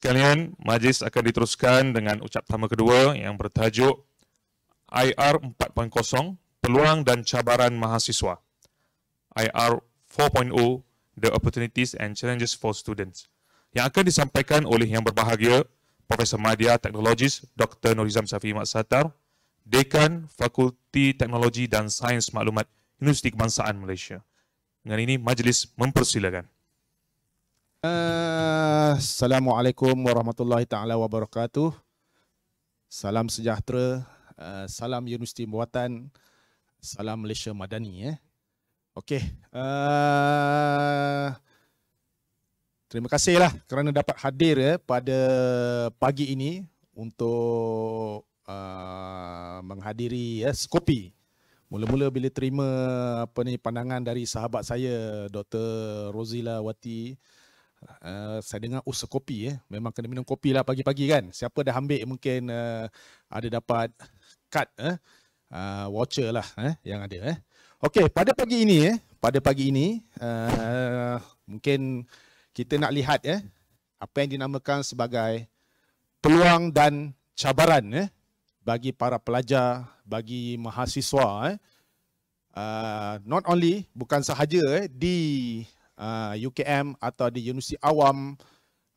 sekalian, majlis akan diteruskan dengan ucap pertama kedua yang bertajuk IR 4.0, Peluang dan Cabaran Mahasiswa. IR 4.0, The Opportunities and Challenges for Students. Yang akan disampaikan oleh yang berbahagia, Profesor Madya Teknologis Dr. Nurizam Safi Mat Satar, Dekan Fakulti Teknologi dan Sains Maklumat Universiti Kebangsaan Malaysia. Dengan ini, majlis mempersilakan. Assalamualaikum warahmatullahi taala wabarakatuh. Salam sejahtera, salam Universiti Buatan, salam Malaysia Madani. Okey. Terima kasihlah kerana dapat hadir pada pagi ini untuk menghadiri Skopi. Mula-mula bila terima pandangan dari sahabat saya Dr. Rozila Wati, saya dengar kopi memang kena minum kopi lah pagi-pagi kan. Siapa dah ambil mungkin ada dapat kad voucher lah yang ada. Okey, pada pagi ini mungkin kita nak lihat apa yang dinamakan sebagai peluang dan cabaran bagi para pelajar, bagi mahasiswa not only bukan sahaja di UKM atau di universiti awam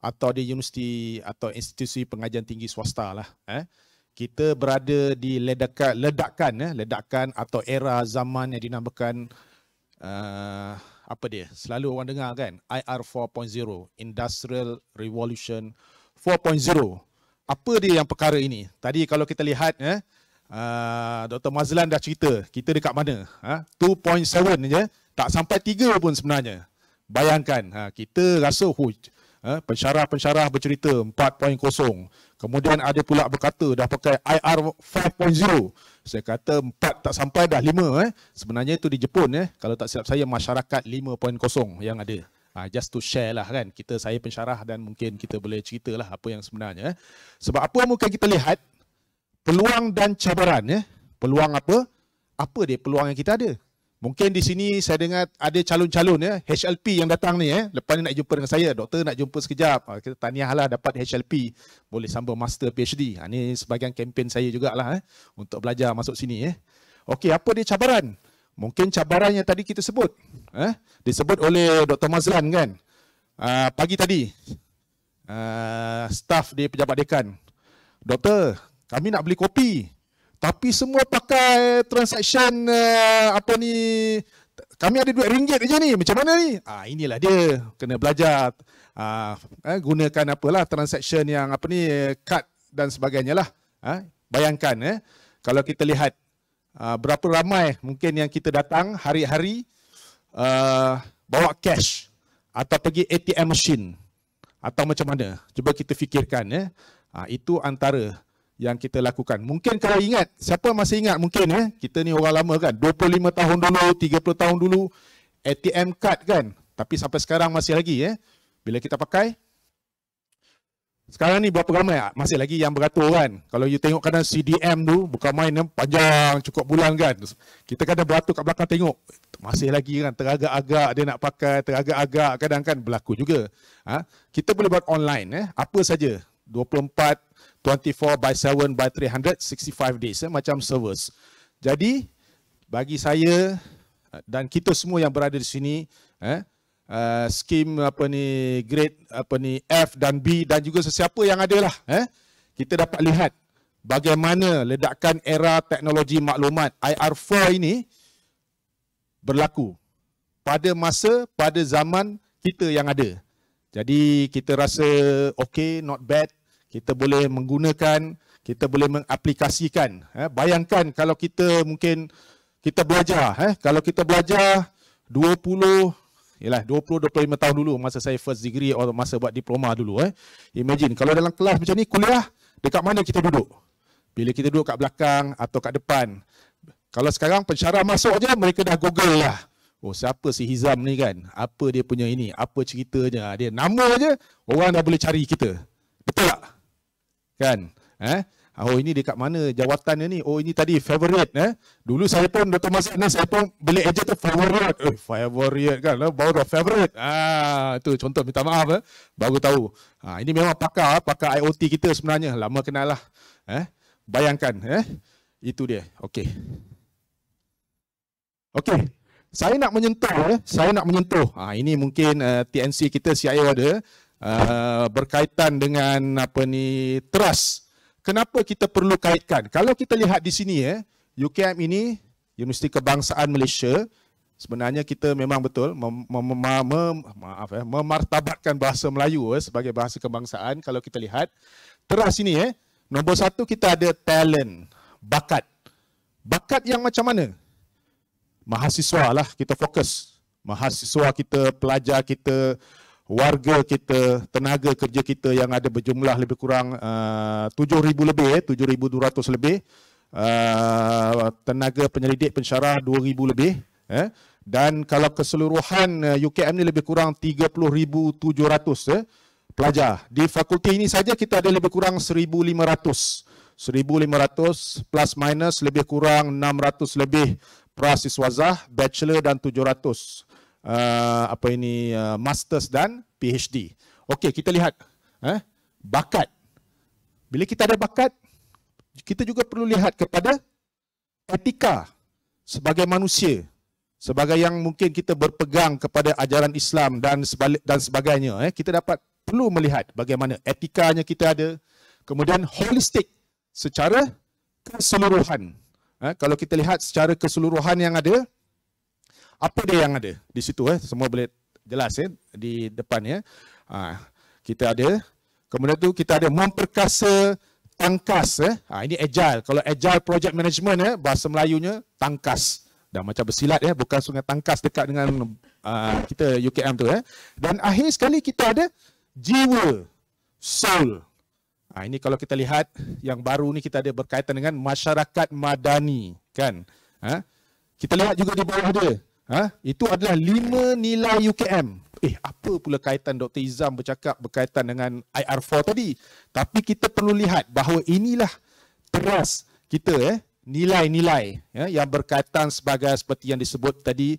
atau di universiti atau institusi pengajian tinggi swasta lah. Kita berada di ledakan atau era zaman yang dinamakan selalu orang dengar kan, IR 4.0, Industrial Revolution 4.0. Apa dia yang perkara ini? Tadi kalau kita lihat Dr. Mazlan dah cerita kita dekat mana, 2.7 je, tak sampai 3 pun sebenarnya. Bayangkan, kita rasa pensyarah-pensyarah bercerita 4.0. Kemudian ada pula berkata dah pakai IR 5.0. Saya kata 4 tak sampai dah 5. Sebenarnya itu di Jepun. Kalau tak silap saya, masyarakat 5.0 yang ada. Just to share lah kan. Saya pensyarah dan mungkin kita boleh ceritalah apa yang sebenarnya. Sebab apa mungkin kita lihat peluang dan cabaran. Peluang apa? Apa dia peluang yang kita ada? Mungkin di sini saya dengar ada calon-calon HLP yang datang ni lepas ni nak jumpa dengan saya. Doktor nak jumpa sekejap. Kita tahniahlah dapat HLP. Boleh sambung master PhD. Ini sebahagian kempen saya jugalah untuk belajar masuk sini. Okey, apa dia cabaran? Mungkin cabaran yang tadi kita sebut. Disebut oleh Dr. Mazlan kan. Pagi tadi. Staf di pejabat dekan. Doktor, kami nak beli kopi. Tapi semua pakai transaction kami ada duit ringgit aja ni. Macam mana ni? Inilah dia. Kena belajar gunakan transaction yang kad dan sebagainya lah. Bayangkan kalau kita lihat berapa ramai mungkin yang kita datang hari-hari bawa cash atau pergi ATM machine atau macam mana. Cuba kita fikirkan itu antara yang kita lakukan. Mungkin kalau ingat, siapa masih ingat mungkin kita ni orang lama kan, 25 tahun dulu, 30 tahun dulu, ATM card kan, tapi sampai sekarang masih lagi bila kita pakai. Sekarang ni berapa ramai masih lagi yang beratur kan. Kalau you tengok kadang CDM tu, bukan main panjang cukup bulan kan. Kita kadang beratur kat belakang tengok, masih lagi kan, teragak-agak dia nak pakai, teragak-agak kadang kan berlaku juga. Kita boleh buat online apa saja, 24/7 by 365 days macam servers. Jadi bagi saya dan kita semua yang berada di sini skim grade F dan B dan juga sesiapa yang ada lah kita dapat lihat bagaimana ledakan era teknologi maklumat IR4 ini berlaku pada zaman kita yang ada. Jadi kita rasa okay, not bad. Kita boleh menggunakan, kita boleh mengaplikasikan. Bayangkan kalau kita mungkin kita belajar. Kalau kita belajar 20-25 tahun dulu masa saya first degree atau masa buat diploma dulu. Imagine kalau dalam kelas macam ni, kuliah, dekat mana kita duduk? Bila kita duduk kat belakang atau kat depan. Kalau sekarang pensyarah masuk je, mereka dah google lah. Oh, siapa si Hizam ni kan? Apa dia punya ini? Apa ceritanya? Dia nama je, orang dah boleh cari kita. Betul tak? Kan? Oh ini dekat mana jawatannya ni? Oh ini tadi favorite Dulu saya pun Dr. Mazlan saya pun beli eja tu favorite. Favorite kan baru dah favorite. Itu contoh, minta maaf baru tahu. Ini memang pakar IoT kita sebenarnya. Lama kenal lah. Bayangkan itu dia. Okey. Okey. Saya nak menyentuh. Ini mungkin TNC kita CIO ada berkaitan dengan trust. Kenapa kita perlu kaitkan? Kalau kita lihat di sini UKM ini Universiti Kebangsaan Malaysia, sebenarnya kita memang betul memartabatkan bahasa Melayu sebagai bahasa kebangsaan. Kalau kita lihat trust ini nombor satu, kita ada talent, bakat. Bakat yang macam mana? Mahasiswa lah kita fokus. Mahasiswa kita, pelajar kita, warga kita, tenaga kerja kita yang ada berjumlah lebih kurang 7,000 lebih, 7,200 lebih, tenaga penyelidik pensyarah 2,000 lebih, dan kalau keseluruhan UKM ni lebih kurang 30,700 pelajar. Di fakulti ini saja kita ada lebih kurang 1,500 plus minus lebih kurang 600 lebih prasiswazah, bachelor dan 700 masters dan PhD. Okey, kita lihat bakat. Bila kita ada bakat, kita juga perlu lihat kepada etika sebagai manusia, sebagai yang mungkin kita berpegang kepada ajaran Islam dan sebagainya. Kita perlu melihat bagaimana etikanya kita ada. Kemudian holistik secara keseluruhan. Kalau kita lihat secara keseluruhan yang ada, apa dia yang ada di situ? Semua boleh jelas di depan kita ada. Kemudian tu kita ada memperkasa tangkas. Ini agile. Kalau agile project management bahasa Melayunya tangkas. Dah macam bersilat bukan sungai tangkas dekat dengan kita UKM tu Dan akhir sekali kita ada jiwa, soul. Ini kalau kita lihat yang baru ni kita ada berkaitan dengan masyarakat madani kan. Kita lihat juga di bawah dia. Itu adalah 5 nilai UKM. Apa pula kaitan Dr. Izam berkaitan dengan IR4 tadi? Tapi kita perlu lihat bahawa inilah teras kita nilai-nilai yang berkaitan seperti yang disebut tadi,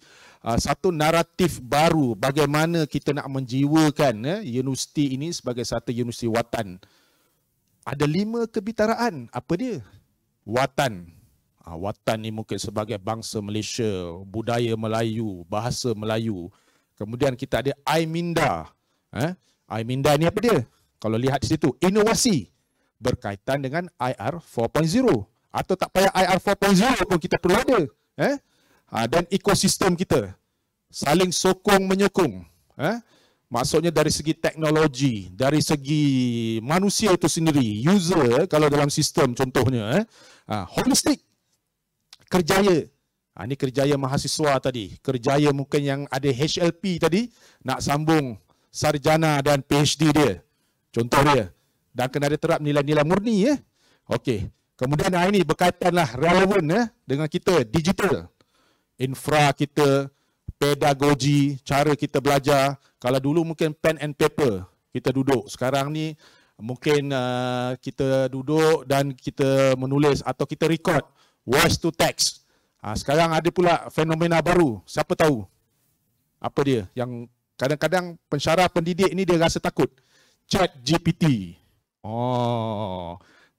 satu naratif baru bagaimana kita nak menjiwakan universiti ini sebagai satu universiti watan. Ada 5 kebitaraan. Apa dia? Watan. Watan ni mungkin sebagai bangsa Malaysia, budaya Melayu, bahasa Melayu. Kemudian kita ada iMinda. iMinda ni apa dia? Kalau lihat di situ, inovasi berkaitan dengan IR 4.0. Atau tak payah IR 4.0 pun kita perlu ada. Dan ekosistem kita saling sokong menyokong. Maksudnya dari segi teknologi, dari segi manusia itu sendiri, user kalau dalam sistem contohnya, holistik. Kerjaya. Ini kerjaya mahasiswa tadi. Kerjaya mungkin yang ada HLP tadi, nak sambung sarjana dan PhD dia. Contoh dia. Dan kena ada terap nilai-nilai murni. Okey. Kemudian ini berkaitanlah relevan dengan kita, digital. Infra kita, pedagogi, cara kita belajar. Kalau dulu mungkin pen and paper, kita duduk. Sekarang ni mungkin kita duduk dan kita menulis atau kita record. Voice to text. Sekarang ada pula fenomena baru. Siapa tahu? Apa dia? Yang kadang-kadang pensyarah pendidik ni dia rasa takut. ChatGPT.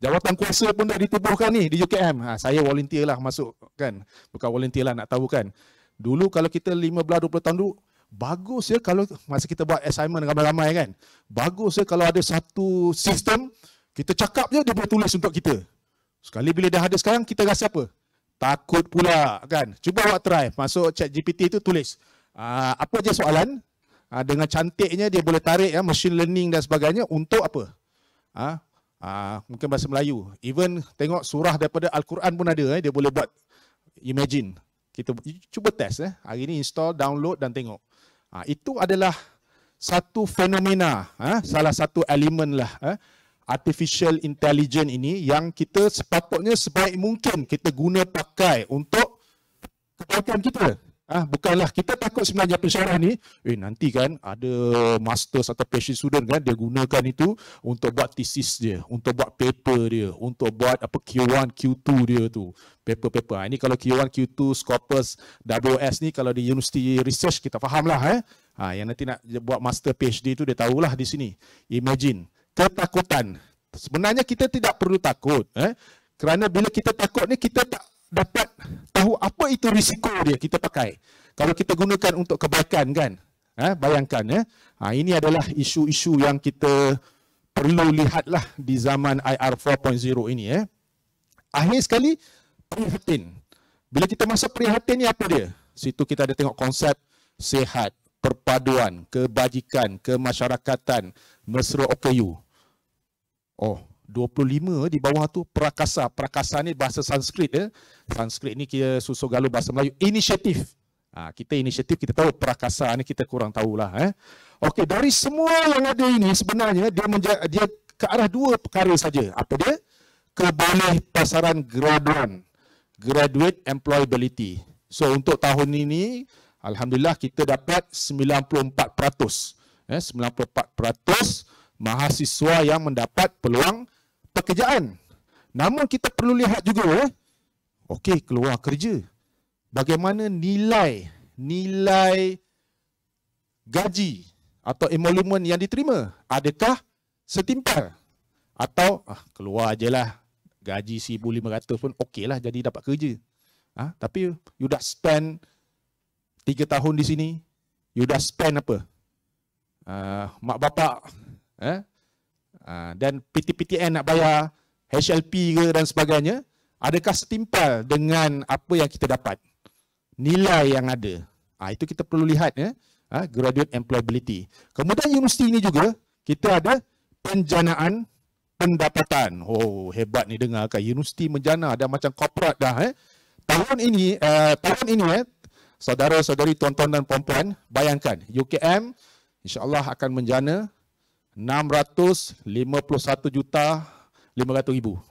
Jawatan kuasa pun dah ditubuhkan ni di UKM. Saya volunteer lah masuk kan. Bukan volunteer lah, nak tahu kan. Dulu kalau kita 15-20 tahun dulu, bagus kalau masa kita buat assignment ramai-ramai kan. Bagus kalau ada satu sistem, kita cakap je dia boleh tulis untuk kita. Sekali bila dah ada sekarang, kita rasa apa? Takut pula kan. Cuba awak try. Masuk ChatGPT itu tulis. Apa je soalan? Dengan cantiknya dia boleh tarik machine learning dan sebagainya untuk apa? Mungkin bahasa Melayu. Even tengok surah daripada Al-Quran pun ada. Dia boleh buat imagine. Kita cuba test. Hari ni install, download dan tengok. Itu adalah satu fenomena. Salah satu elemen lah. Artificial intelligence ini yang kita sepatutnya sebaik mungkin kita guna pakai untuk kebaikan kita. Bukanlah kita takut sebenarnya pensyarah ni, nanti kan ada masters atau PhD student kan, dia gunakan itu untuk buat thesis dia, untuk buat paper dia, untuk buat apa Q1, Q2 dia tu, paper-paper. Ini kalau Q1, Q2, Scopus, WS ni kalau di university research kita faham lah. Yang nanti nak buat master PhD tu dia tahulah di sini. Imagine, ketakutan. Sebenarnya kita tidak perlu takut. Kerana bila kita takut ni, kita tak dapat tahu apa itu risiko dia kita pakai. Kalau kita gunakan untuk kebaikan kan. Bayangkan ya. Ini adalah isu-isu yang kita perlu lihatlah di zaman IR 4.0 ini ya. Akhir sekali, prihatin. Bila kita masuk prihatin ni apa dia? Situ kita ada tengok konsep sihat, perpaduan, kebajikan, kemasyarakatan, mesra OKU. 25 di bawah tu prakasa. Prakasa ni bahasa Sanskrit ya. Sanskrit ni kira susu galuh bahasa Melayu. Inisiatif. Kita inisiatif, kita tahu. Prakasa ni kita kurang tahulah. Okey, dari semua yang ada ini sebenarnya dia ke arah dua perkara saja. Apa dia? Keboleh pasaran graduan. Graduate employability. So untuk tahun ini, alhamdulillah kita dapat 94%. 94% mahasiswa yang mendapat peluang pekerjaan. Namun kita perlu lihat juga, okey, keluar kerja. Bagaimana nilai gaji atau emolument yang diterima? Adakah setimpal? Atau keluar je lah gaji 1,500 pun okey lah jadi dapat kerja. Tapi you dah spend 3 tahun di sini, you dah spend apa? Mak bapak, dan PTPTN nak bayar, HLP ke dan sebagainya, adakah setimpal dengan apa yang kita dapat? Nilai yang ada. Itu kita perlu lihat ya. Graduate employability. Kemudian universiti ini juga kita ada penjanaan pendapatan. Hebat ni dengar kan, universiti menjana dah macam corporate dah. Tahun ini saudara-saudari, tuan-tuan dan puan-puan, bayangkan UKM insya-Allah akan menjana 651,500,000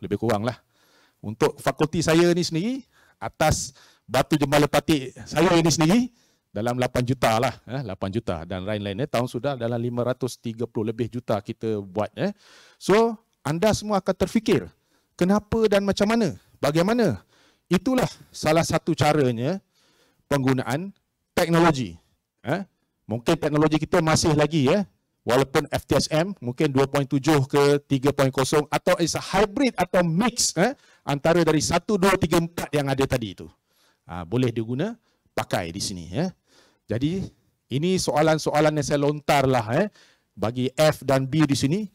lebih kurang lah. Untuk fakulti saya ni sendiri, atas batu jembala patik saya ini sendiri, dalam 8 juta lah. 8 juta dan lain-lain. Tahun sudah dalam 530 lebih juta kita buat. So, anda semua akan terfikir, kenapa dan macam mana? Bagaimana? Itulah salah satu caranya penggunaan teknologi. Mungkin teknologi kita masih lagi walaupun FTSM mungkin 2.7 ke 3.0 atau is a hybrid atau mix antara dari 1, 2, 3, 4 yang ada tadi itu. Boleh diguna pakai di sini. Jadi ini soalan-soalan yang saya lontarlah bagi F dan B di sini.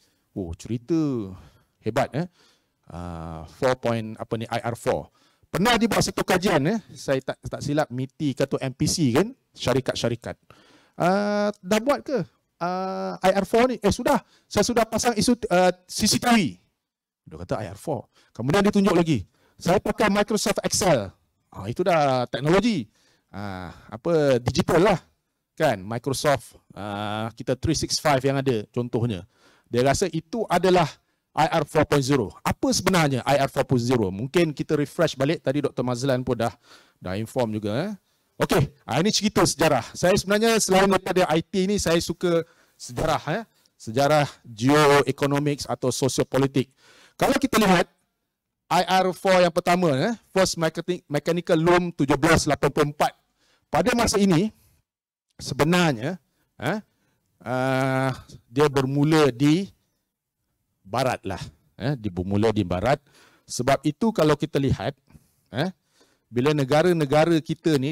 Cerita hebat IR4. Pernah dibuat satu kajian saya tak silap MITI atau MPC kan, syarikat-syarikat. Dah buat ke IR4 ni? Saya sudah pasang isu CCTV. Dia kata IR4. Kemudian dia tunjuk lagi, saya pakai Microsoft Excel. Itu dah teknologi. Digital lah. Kan? Microsoft kita 365 yang ada contohnya. Dia rasa itu adalah IR 4.0. Apa sebenarnya IR 4.0? Mungkin kita refresh balik. Tadi Dr. Mazlan pun dah inform juga. Okey, ini cerita sejarah. Saya sebenarnya selain daripada IT ni, saya suka sejarah. Sejarah geoeconomics atau sociopolitik. Kalau kita lihat IR4 yang pertama, First Mechanical Loom 1784. Pada masa ini, sebenarnya dia bermula di barat lah. Bermula di barat. Sebab itu kalau kita lihat, bila negara-negara kita ni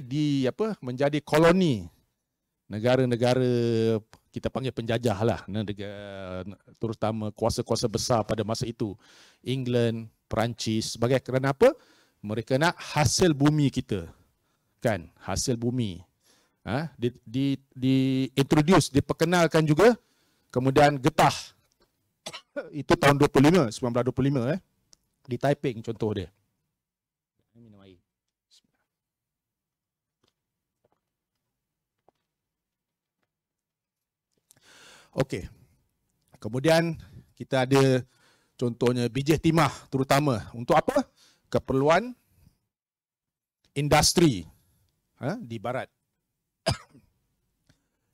menjadi koloni, negara-negara kita panggil penjajah lah, terutama kuasa-kuasa besar pada masa itu, England, Perancis, sebagai kerana apa? Mereka nak hasil bumi kita, kan? Hasil bumi, diintroduce, diperkenalkan juga, kemudian getah. Itu tahun 1925 di Taiping contoh dia. Okey. Kemudian kita ada contohnya bijih timah, terutama untuk apa? Keperluan industri di barat.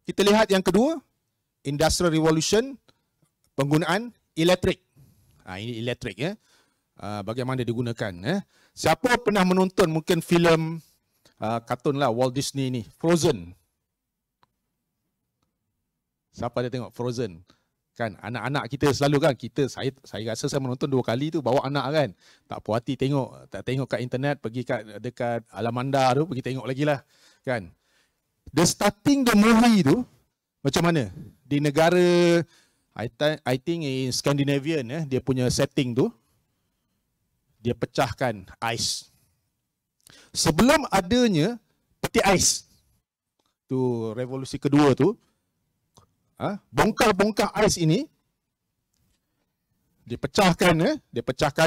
Kita lihat yang kedua, Industrial Revolution, penggunaan elektrik. Ini elektrik ya. Bagaimana digunakan. Siapa pernah menonton mungkin filem kartun lah Walt Disney ni, Frozen. Siapa ada tengok Frozen? Kan anak-anak kita selalu kan, saya rasa saya menonton 2 kali tu bawa anak kan. Tak puas hati tengok, tak tengok kat internet, pergi dekat Alamanda tu, pergi tengok lagi lah kan. The starting the movie tu macam mana? Di negara I think in Scandinavian dia punya setting tu, dia pecahkan ais. Sebelum adanya peti ais, tu revolusi kedua tu, bongkar-bongkar ais ini dipecahkan,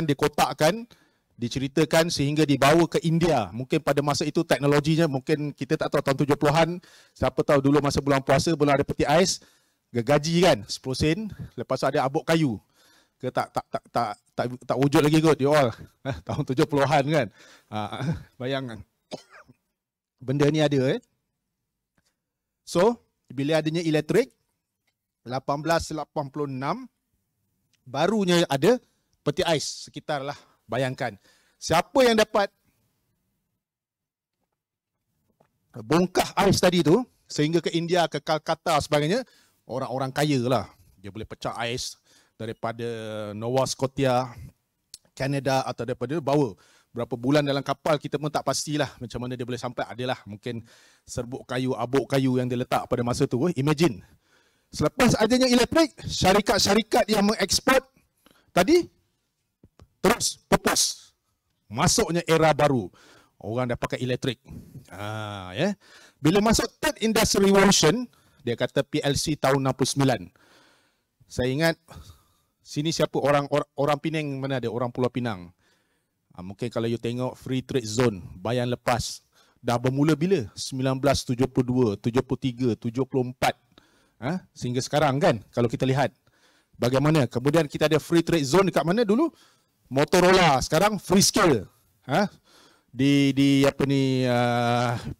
dikotakkan, diceritakan sehingga dibawa ke India. Mungkin pada masa itu teknologinya mungkin kita tak tahu, tahun 70-an, siapa tahu dulu masa bulan puasa belum ada peti ais, gergaji kan 10 sen, lepas tu ada abuk kayu. Ke tak wujud lagi kot dia all. Tahun 70-an kan. Bayangkan. Benda ni ada So, bila adanya elektrik 1886 barunya ada peti ais sekitar lah. Bayangkan. Siapa yang dapat bongkar ais tadi tu sehingga ke India, ke Calcutta sebagainya, orang-orang kaya lah. Dia boleh pecah ais daripada Nova Scotia, Canada atau daripada bawa. Berapa bulan dalam kapal kita pun tak pastilah macam mana dia boleh sampai. Adalah mungkin serbuk kayu, abuk kayu yang dia letak pada masa tu. Imagine. Selepas adanya elektrik, syarikat-syarikat yang mengeksport tadi terus pupus. Masuknya era baru. Orang dah pakai elektrik. Bila masuk Third Industrial Revolution, dia kata PLC tahun 69. Saya ingat sini siapa orang Penang mana ada? Orang Pulau Pinang. Mungkin kalau you tengok Free Trade Zone Bayan lepas dah bermula bila? 1972, 73, 74. Sehingga sekarang kan kalau kita lihat bagaimana. Kemudian kita ada Free Trade Zone dekat mana dulu? Motorola, sekarang Freescale. Di apa ni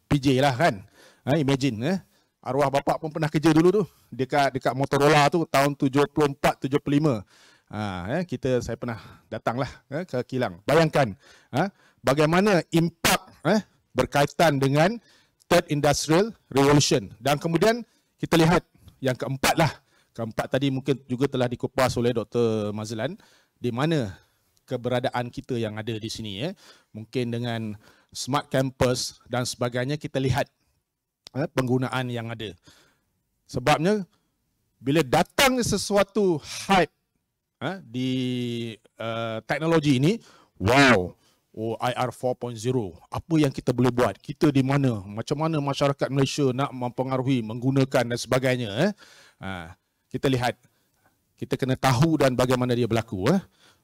PJ lah kan. Imagine arwah bapak pun pernah kerja dulu tu dekat Motorola tu tahun 74 75. Saya pernah datanglah ke kilang. Bayangkan bagaimana impak berkaitan dengan Third Industrial Revolution. Dan kemudian kita lihat yang keempat lah. Keempat tadi mungkin juga telah dikupas oleh Dr. Mazlan, di mana keberadaan kita yang ada di sini. Mungkin dengan smart campus dan sebagainya, kita lihat penggunaan yang ada. Sebabnya bila datang sesuatu hype di teknologi ini, wow, IR 4.0, apa yang kita boleh buat? Kita di mana? Macam mana masyarakat Malaysia nak mempengaruhi, menggunakan dan sebagainya. Kita lihat, kita kena tahu dan bagaimana dia berlaku.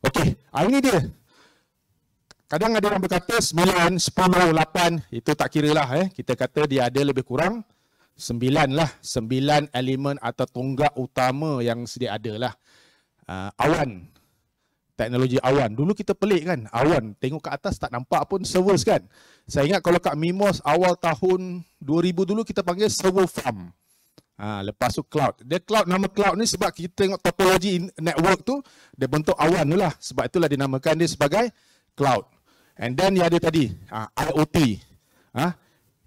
Okey, ini dia. Kadang ada yang berkata 9, 10, 8, itu tak kira lah. Kita kata dia ada lebih kurang 9 lah. 9 elemen atau tonggak utama yang sedia ada lah. Awan. Teknologi awan. Dulu kita pelik kan. Awan. Tengok ke atas tak nampak pun servers kan. Saya ingat kalau kat Mimos awal tahun 2000 dulu kita panggil server farm. Lepas tu cloud. Dia cloud, nama cloud ni sebab kita tengok topologi network tu, dia bentuk awan tu lah. Sebab itulah dinamakan dia sebagai cloud. And then dia ada tadi IoT,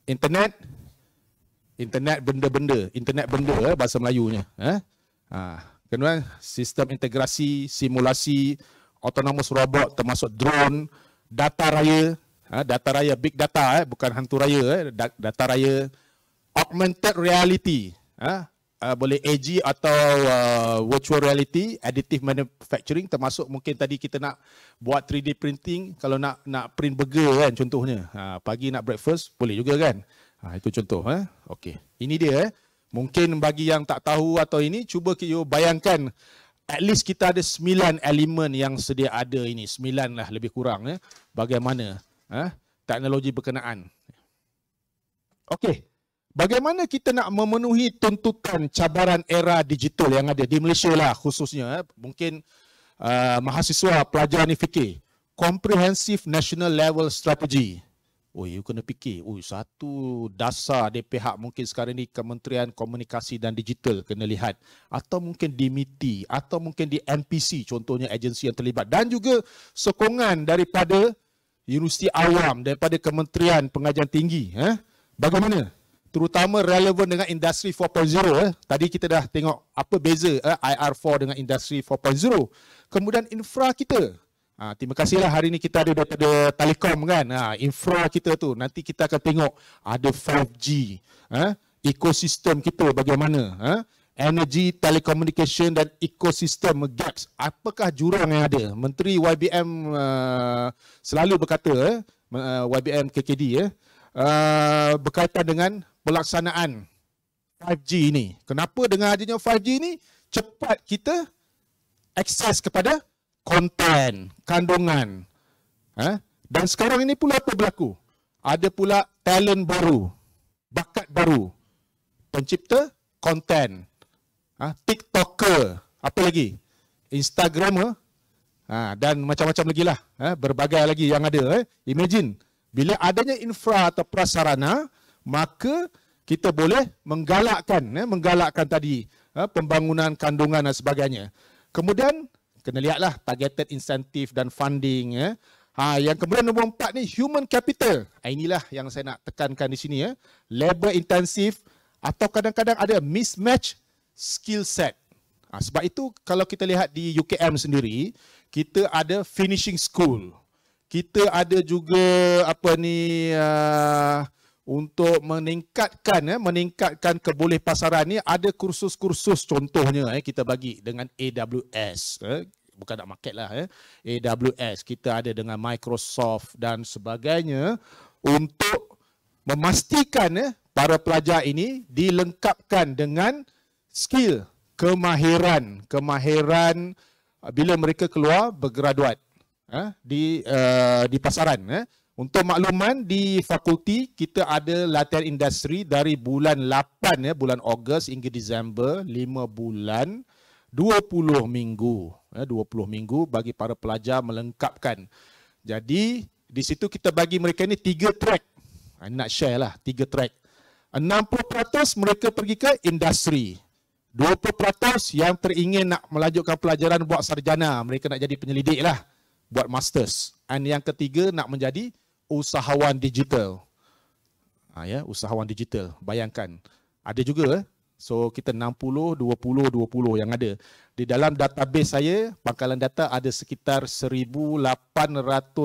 internet benda-benda, internet benda bahasa Melayunya. Kemudian sistem integrasi, simulasi, autonomous robot termasuk drone, data raya, big data, bukan hantu raya, data raya, augmented reality, boleh AG atau virtual reality, additive manufacturing, termasuk mungkin tadi kita nak buat 3D printing, kalau nak print burger kan contohnya. Pagi nak breakfast boleh juga kan. Itu contoh. Okey. Ini dia. Mungkin bagi yang tak tahu atau ini, cuba you bayangkan at least kita ada 9 elemen yang sedia ada ini. 9 lah lebih kurang. Bagaimana teknologi berkenaan. Okey. Bagaimana kita nak memenuhi tuntutan cabaran era digital yang ada di Malaysia lah khususnya. Mungkin mahasiswa pelajar ni fikir Comprehensive National Level Strategy. you kena fikir, satu dasar di pihak mungkin sekarang ni Kementerian Komunikasi dan Digital kena lihat, atau mungkin di MITI, atau mungkin di NPC contohnya agensi yang terlibat, dan juga sokongan daripada Universiti Awam, daripada Kementerian Pengajian Tinggi. Bagaimana? Terutama relevan dengan industri 4.0. Tadi kita dah tengok apa beza IR4 dengan industri 4.0. Kemudian infra kita. Terima kasihlah hari ni kita ada daripada Telekom kan. Infra kita tu nanti kita akan tengok ada 5G. Ekosistem kita bagaimana? Energy, telecommunication dan ekosistem gaps. Apakah jurang yang ada? Menteri YBM selalu berkata, YBM KKD berkaitan dengan pelaksanaan 5G ini. Kenapa dengan adanya 5G ini cepat kita akses kepada konten, kandungan. Dan sekarang ini pula apa berlaku? Ada pula talent baru, bakat baru, pencipta konten, TikToker, apa lagi? Instagramer, dan macam-macam lagi lah. Berbagai lagi yang ada. Imagine, bila adanya infra atau prasarana, maka kita boleh menggalakkan tadi pembangunan kandungan dan sebagainya. Kemudian, kena lihatlah targeted insentif dan funding. Yang kemudian nombor 4 ni human capital. Inilah yang saya nak tekankan di sini. Labor intensif atau kadang-kadang ada mismatch skill set. Sebab itu kalau kita lihat di UKM sendiri, kita ada finishing school. Kita ada juga untuk meningkatkan kebolehpasaran ni, ada kursus-kursus contohnya kita bagi dengan AWS. Bukan nak market lah. AWS kita ada dengan Microsoft dan sebagainya untuk memastikan para pelajar ini dilengkapkan dengan skill, kemahiran bila mereka keluar bergraduat di pasaran. Untuk makluman, di fakulti kita ada latihan industri dari bulan 8 bulan Ogos hingga Disember, 5 bulan, 20 minggu. 20 minggu bagi para pelajar melengkapkan. Jadi di situ kita bagi mereka ni 3 track. Nak share lah 3 track. 60% mereka pergi ke industri. 20% yang teringin nak melanjutkan pelajaran buat sarjana, mereka nak jadi penyelidik lah, buat masters. Dan yang ketiga nak menjadi usahawan digital. Usahawan digital. Bayangkan. Ada juga. So kita 60, 20, 20 yang ada. Di dalam database saya, pangkalan data ada sekitar 1,800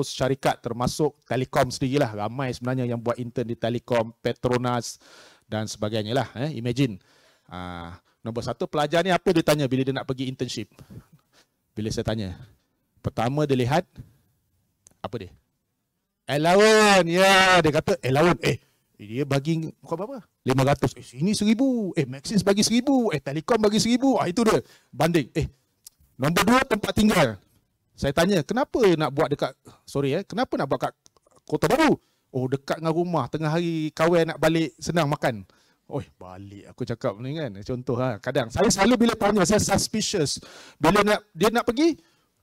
syarikat termasuk Telekom sendirilah. Ramai sebenarnya yang buat intern di Telekom, Petronas dan sebagainya lah. Imagine. Nombor 1 pelajar ni apa dia tanya bila dia nak pergi internship? Bila saya tanya. Pertama dia lihat, apa dia? Allowance. Dia kata allowance. Dia bagi kau berapa? 500. Sini 1,000. Maxis bagi 1,000. Telekom bagi 1,000. Itu dia. Banding. Nombor 2 tempat tinggal. Saya tanya, kenapa nak buat dekat, kenapa nak buat kat Kota Baru? Dekat dengan rumah. Tengah hari kawan nak balik, senang makan. Balik aku cakap ni kan. Contoh kadang saya selalu bila tanya, saya suspicious. Bila dia nak pergi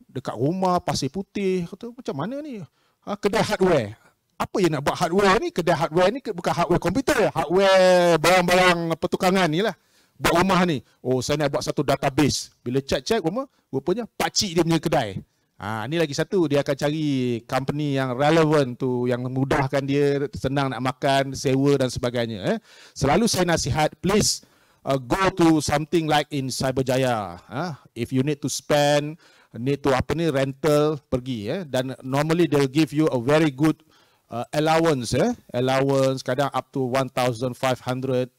dekat rumah Pasir Putih, kata macam mana ni? Kedai hardware. Apa yang nak buat hardware ni? Kedai hardware ni bukan hardware komputer, hardware barang-barang pertukangan ni lah. Buat rumah ni. Saya nak buat satu database. Bila check rumah, rupanya pakcik dia punya kedai. Ni lagi satu, dia akan cari company yang relevan tu, yang memudahkan dia, senang nak makan, sewa dan sebagainya. Selalu saya nasihat, please go to something like in Cyberjaya. If you need to spend, need to rental, pergi. Dan normally they'll give you a very good allowance. Allowance kadang up to 1,500.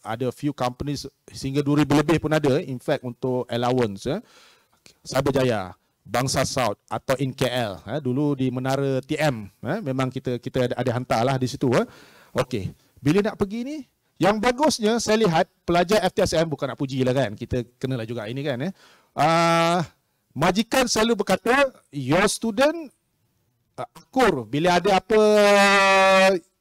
Ada few companies sehingga 2,000 lebih pun ada. In fact untuk allowance. Cyberjaya, Bangsa South atau in KL. Dulu di Menara TM. Memang kita ada hantarlah di situ. Okey. Bila nak pergi ni, yang bagusnya saya lihat pelajar FTSM, bukan nak puji lah kan. Kita kenalah juga ini kan. Majikan selalu berkata, your student akur. Bila ada apa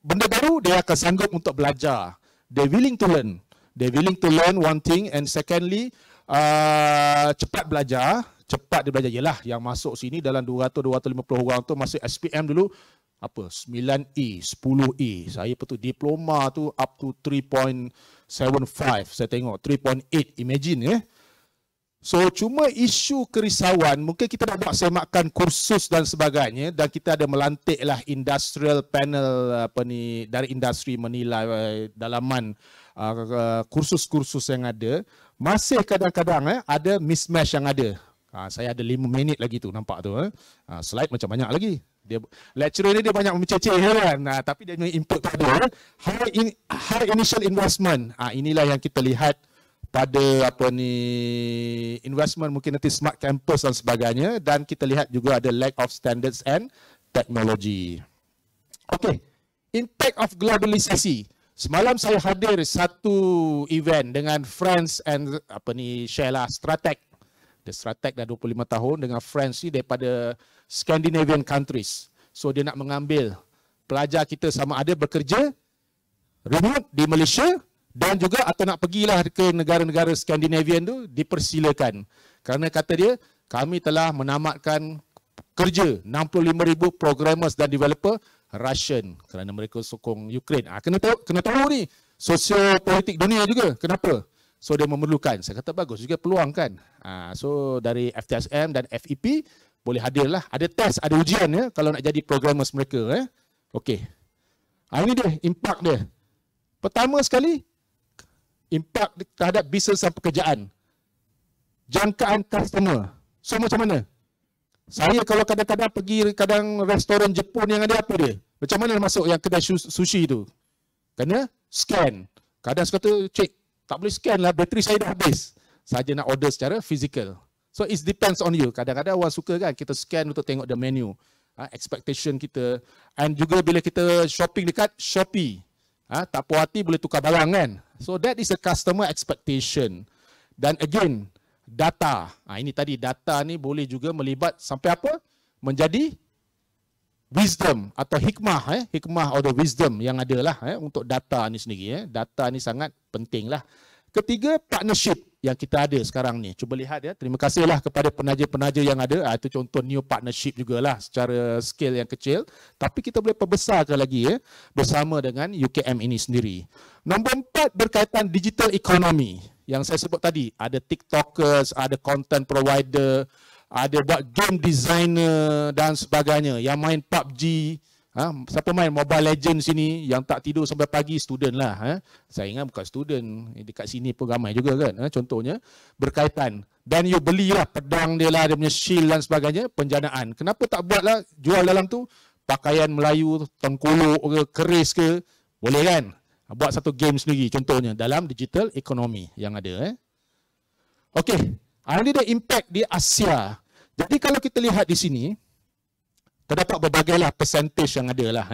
benda baru, dia akan sanggup untuk belajar. They willing to learn. They willing to learn one thing. And secondly, cepat belajar. Cepat dia belajar. Yelah, yang masuk sini dalam 200-250 orang tu masuk SPM dulu, apa 9A, 10A. Saya betul diploma tu up to 3.75. Saya tengok 3.8. Imagine ya. So cuma isu kerisauan, mungkin kita nak buat semakan kursus dan sebagainya, dan kita ada melantiklah industrial panel dari industri menilai dalaman kursus-kursus yang ada. Masih kadang-kadang ada mismatch yang ada. Saya ada 5 minit lagi tu, nampak tu. Slide macam banyak lagi. Lecturer ni dia banyak menceceh kan, tapi dia punya input tak ada. High initial investment. Inilah yang kita lihat pada investment, mungkin nanti smart campus dan sebagainya, dan kita lihat juga ada lack of standards and technology. Okay, impact of globalisasi. Semalam saya hadir satu event dengan friends and share lah Stratec. The Stratec dah 25 tahun dengan friends ni daripada Scandinavian countries. So dia nak mengambil pelajar kita sama ada bekerja remote di Malaysia, dan juga atau nak pergilah ke negara-negara Scandinavian tu, dipersilakan. Kerana kata dia, kami telah menamatkan kerja 65,000 programmers dan developer Russian kerana mereka sokong Ukraine. Kena tahu ni sosial politik dunia juga. Kenapa? So dia memerlukan. Saya kata bagus juga peluang kan. So dari FTSM dan FEP boleh hadirlah. Ada test, ada ujian ya kalau nak jadi programmers mereka. Okey. Ini dia impak dia. Pertama sekali, impak terhadap bisnes dan pekerjaan. Jangkaan customer. So macam mana? Saya kalau kadang-kadang pergi restoran Jepun yang ada apa dia? Macam mana masuk yang kedai sushi tu? Kena scan. Kadang saya kata, cik, tak boleh scan lah, bateri saya dah habis. Saja nak order secara physical. So it depends on you. Kadang-kadang orang suka kan, kita scan untuk tengok the menu. Expectation kita. And juga bila kita shopping dekat Shopee. Tak puas hati boleh tukar barang kan. So that is a customer expectation. Dan again, data. Ini tadi data ni boleh juga melibat sampai apa? Menjadi wisdom atau hikmah. Hikmah atau wisdom yang ada lah untuk data ni sendiri. Data ni sangat penting lah. Ketiga, partnership yang kita ada sekarang ni. Cuba lihat ya. Terima kasihlah kepada penaja-penaja yang ada. Itu contoh new partnership jugalah secara scale yang kecil. Tapi kita boleh perbesarkan lagi bersama dengan UKM ini sendiri. Nombor 4, berkaitan digital economy. Yang saya sebut tadi, ada TikTokers, ada content provider, ada buat game designer dan sebagainya. Yang main PUBG. Siapa main Mobile Legends sini yang tak tidur sampai pagi? Student lah. Saya ingat bukan student, dekat sini pun ramai juga kan. Contohnya berkaitan. Dan you belilah pedang dia lah, dia punya shield dan sebagainya, penjanaan. Kenapa tak buatlah jual dalam tu pakaian Melayu, tengkolok ke, keris ke? Boleh kan? Buat satu game sendiri contohnya dalam digital economy yang ada. Okey, ini dia impact di Asia. Jadi kalau kita lihat di sini, terdapat berbagai percentage yang ada lah.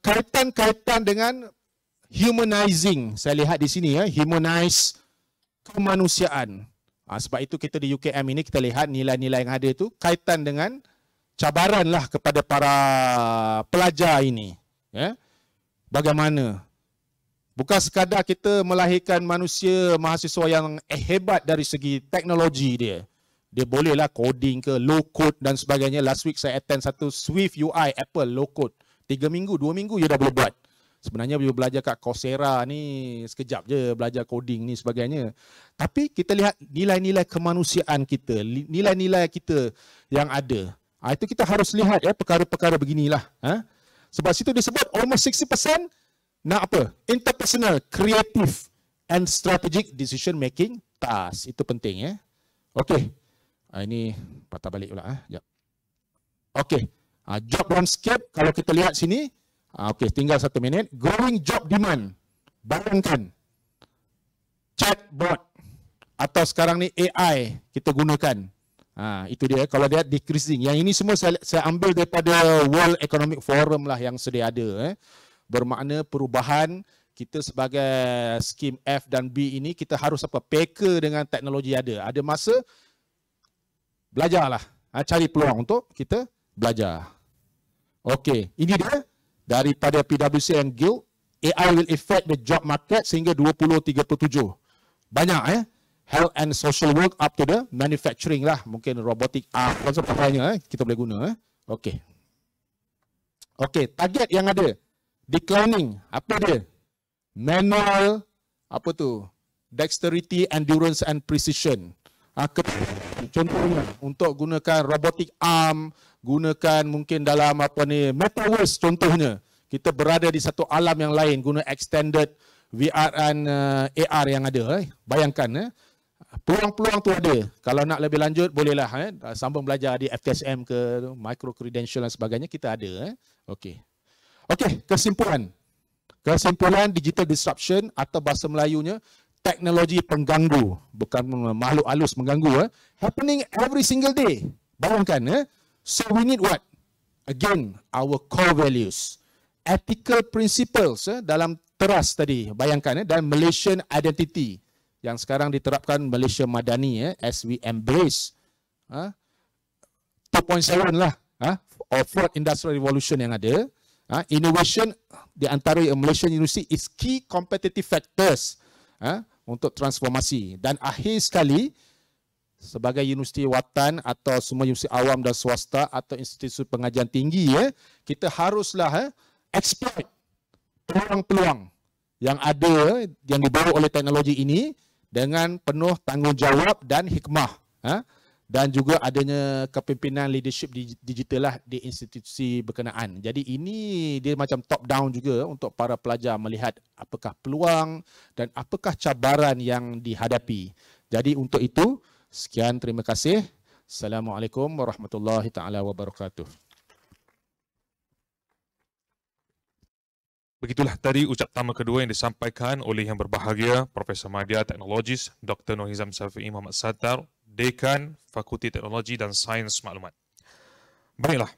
Kaitan-kaitan dengan humanizing. Saya lihat di sini humanize kemanusiaan. Sebab itu kita di UKM ini kita lihat nilai-nilai yang ada itu kaitan dengan cabaran lah kepada para pelajar ini. Bagaimana? Bukan sekadar kita melahirkan manusia, mahasiswa yang hebat dari segi teknologi dia. Dia bolehlah coding ke, low code dan sebagainya. Last week saya attend satu Swift UI Apple low code. 3 minggu, 2 minggu dia dah boleh buat. Sebenarnya bila belajar kat Coursera ni sekejap je belajar coding ni sebagainya. Tapi kita lihat nilai-nilai kemanusiaan kita, nilai-nilai kita yang ada. Itu kita harus lihat perkara-perkara beginilah. Sebab situ disebut almost 60% nak apa? Interpersonal, creative and strategic decision making task. Itu penting Okey. Ini patah balik pula. Okey. Job landscape kalau kita lihat sini. Okey, tinggal 1 minit. Growing job demand. Bayangkan. Chatbot atau sekarang ni AI kita gunakan. Itu dia kalau dia decreasing. Yang ini semua saya ambil daripada World Economic Forum lah yang sedia ada. Bermakna perubahan kita sebagai skim F dan B ini kita harus peka dengan teknologi ada. Ada masa belajarlah. Cari peluang untuk kita belajar. Okey, ini dia daripada PwC and Guild. AI will affect the job market sehingga 2037. Banyak Health and social work up to the manufacturing lah. Mungkin robotic arm dan sebagainya kita boleh guna. Okey. Okey, target yang ada. Declining, apa dia? Manual, apa tu? Dexterity, endurance and precision. Contohnya, untuk gunakan robotic arm, gunakan mungkin dalam apa ni, metaverse contohnya. Kita berada di satu alam yang lain, guna extended VR dan AR yang ada. Bayangkan, peluang-peluang tu ada. Kalau nak lebih lanjut, bolehlah sambung belajar di FTSM ke, micro credential dan sebagainya, kita ada. Okey, kesimpulan. Kesimpulan digital disruption atau bahasa Melayunya, teknologi pengganggu, bukan makhluk halus mengganggu, happening every single day. Bayangkan, so we need what? Again, our core values, ethical principles dalam teras tadi, bayangkan, dan Malaysian identity yang sekarang diterapkan Malaysia Madani, as we embrace 2.7 lah, or fourth industrial revolution yang ada. Innovation di antara Malaysian University is key competitive factors untuk transformasi. Dan akhir sekali, sebagai universiti watan atau semua universiti awam dan swasta atau institusi pengajian tinggi, kita haruslah exploit peluang-peluang yang ada, yang dibawa oleh teknologi ini dengan penuh tanggungjawab dan hikmah. Dan juga adanya kepimpinan leadership digital lah di institusi berkenaan. Jadi ini dia macam top down juga untuk para pelajar melihat apakah peluang dan apakah cabaran yang dihadapi. Jadi untuk itu, sekian, terima kasih. Assalamualaikum warahmatullahi taala wabarakatuh. Begitulah tadi ucap tama kedua yang disampaikan oleh yang berbahagia Profesor Madya Teknologis Dr. Nur Hizam Safi'i Muhammad Sattar, Dekan Fakulti Teknologi dan Sains Maklumat. Baiklah,